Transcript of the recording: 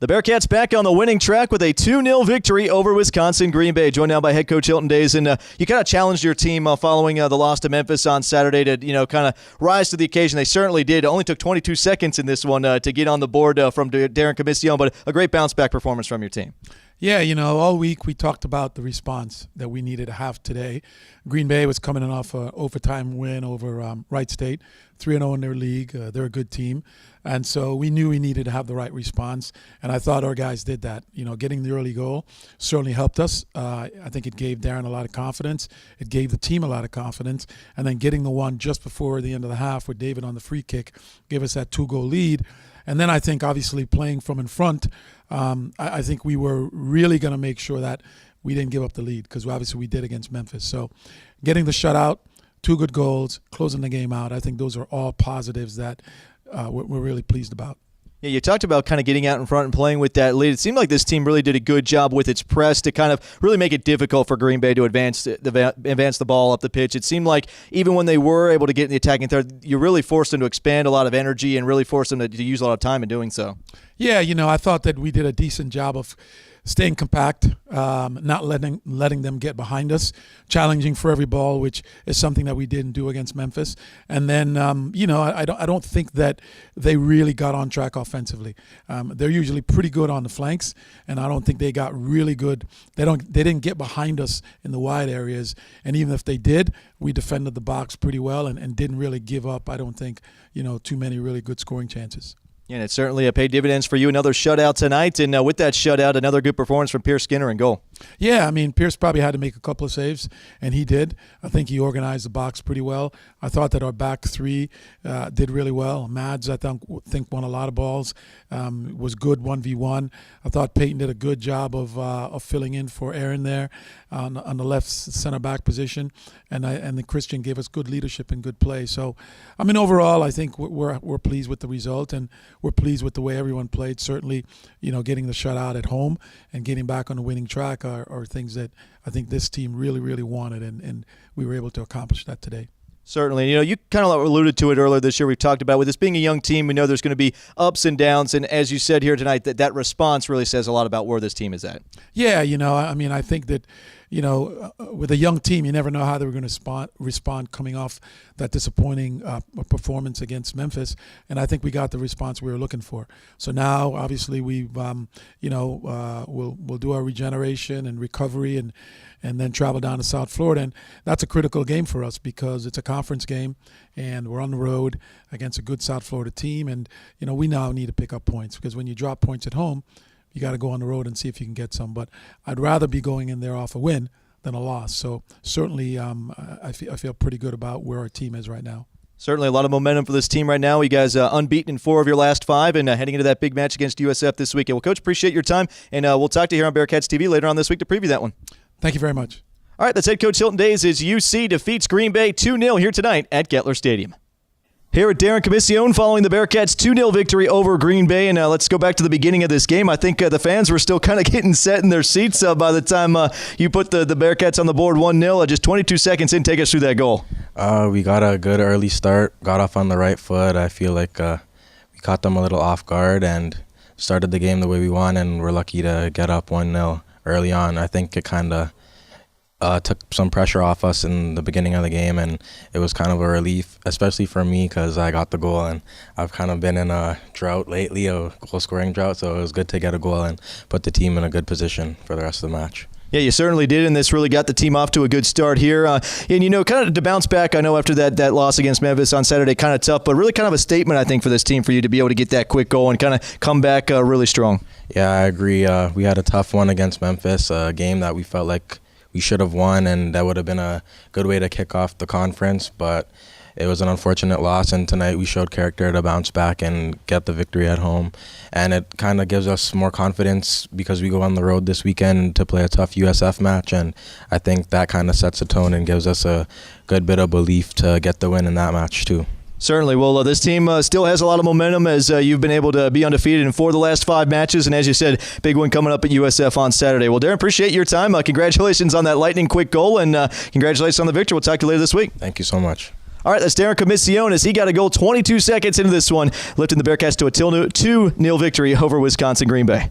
The Bearcats back on the winning track with a 2-0 victory over Wisconsin Green Bay. Joined now by head coach Hylton Days, and you kind of challenged your team following the loss to Memphis on Saturday to kind of rise to the occasion. They certainly did. It only took 22 seconds in this one to get on the board from Darryn Commissiong, but a great bounce back performance from your team. Yeah, all week we talked about the response that we needed to have today. Green Bay was coming off an overtime win over Wright State, 3-0 in their league. They're a good team. And so we knew we needed to have the right response, and I thought our guys did that. Getting the early goal certainly helped us. I think it gave Darryn a lot of confidence. It gave the team a lot of confidence. And then getting the one just before the end of the half with David on the free kick gave us that 2-goal lead. And then I think obviously playing from in front, I think we were really going to make sure that we didn't give up the lead, because obviously we did against Memphis. So getting the shutout, 2 good goals, closing the game out, I think those are all positives that we're really pleased about. Yeah, you talked about kind of getting out in front and playing with that lead. It seemed like this team really did a good job with its press to kind of really make it difficult for Green Bay to advance the ball up the pitch. It seemed like even when they were able to get in the attacking third, you really forced them to expand a lot of energy and really forced them to use a lot of time in doing so. Yeah, I thought that we did a decent job of staying compact, not letting them get behind us, challenging for every ball, which is something that we didn't do against Memphis. And then, I don't think that they really got on track offensively. They're usually pretty good on the flanks, and I don't think they got really good. They didn't get behind us in the wide areas, and even if they did, we defended the box pretty well and didn't really give up, I don't think, too many really good scoring chances. Yeah, and it certainly paid dividends for you. Another shutout tonight, and with that shutout, another good performance from Pierce Skinner in goal. Yeah, Pierce probably had to make a couple of saves, and he did. I think he organized the box pretty well. I thought that our back three did really well. Mads, I think won a lot of balls, was good 1v1. I thought Peyton did a good job of filling in for Aaron there on the left center back position, and the Christian gave us good leadership and good play. So, overall, I think we're pleased with the result, and we're pleased with the way everyone played. Certainly, getting the shutout at home and getting back on the winning track are things that I think this team really, really wanted, and we were able to accomplish that today. Certainly. You kind of alluded to it earlier this year. We've talked about with this being a young team, we know there's going to be ups and downs, and as you said here tonight, that response really says a lot about where this team is at. Yeah, I think that, with a young team, you never know how they were going to respond coming off that disappointing performance against Memphis, and I think we got the response we were looking for. So now, obviously, we'll do our regeneration and recovery and then travel down to South Florida, and that's a critical game for us because it's a conference game, and we're on the road against a good South Florida team, and we now need to pick up points, because when you drop points at home, you got to go on the road and see if you can get some. But I'd rather be going in there off a win than a loss. So certainly I feel pretty good about where our team is right now. Certainly a lot of momentum for this team right now. You guys unbeaten in 4 of your last 5 and heading into that big match against USF this weekend. Well, Coach, appreciate your time, and we'll talk to you here on Bearcats TV later on this week to preview that one. Thank you very much. All right, that's head coach Hylton Days as UC defeats Green Bay 2-0 here tonight at Gettler Stadium. Here at Darryn Commissiong following the Bearcats' 2-0 victory over Green Bay. And let's go back to the beginning of this game. I think the fans were still kind of getting set in their seats by the time you put the Bearcats on the board 1-0. Just 22 seconds in, take us through that goal. We got a good early start, got off on the right foot. I feel like we caught them a little off guard and started the game the way we want, and we're lucky to get up 1-0 early on. I think it kind of took some pressure off us in the beginning of the game, and it was kind of a relief, especially for me because I got the goal, and I've kind of been in a drought lately, a goal-scoring drought, so it was good to get a goal and put the team in a good position for the rest of the match. Yeah, you certainly did, and this really got the team off to a good start here. And, kind of to bounce back, I know after that loss against Memphis on Saturday, kind of tough, but really kind of a statement, I think, for this team for you to be able to get that quick goal and kind of come back really strong. Yeah, I agree. We had a tough one against Memphis, a game that we felt like we should have won, and that would have been a good way to kick off the conference, but it was an unfortunate loss, and tonight we showed character to bounce back and get the victory at home. And it kind of gives us more confidence because we go on the road this weekend to play a tough USF match, and I think that kind of sets the tone and gives us a good bit of belief to get the win in that match too. Certainly. Well, this team still has a lot of momentum as you've been able to be undefeated in 4 of the last 5 matches. And as you said, big win coming up at USF on Saturday. Well, Darryn, appreciate your time. Congratulations on that lightning quick goal, and congratulations on the victory. We'll talk to you later this week. Thank you so much. All right, that's Darryn Commissiong as he got a goal 22 seconds into this one, lifting the Bearcats to a 2-0 victory over Wisconsin Green Bay.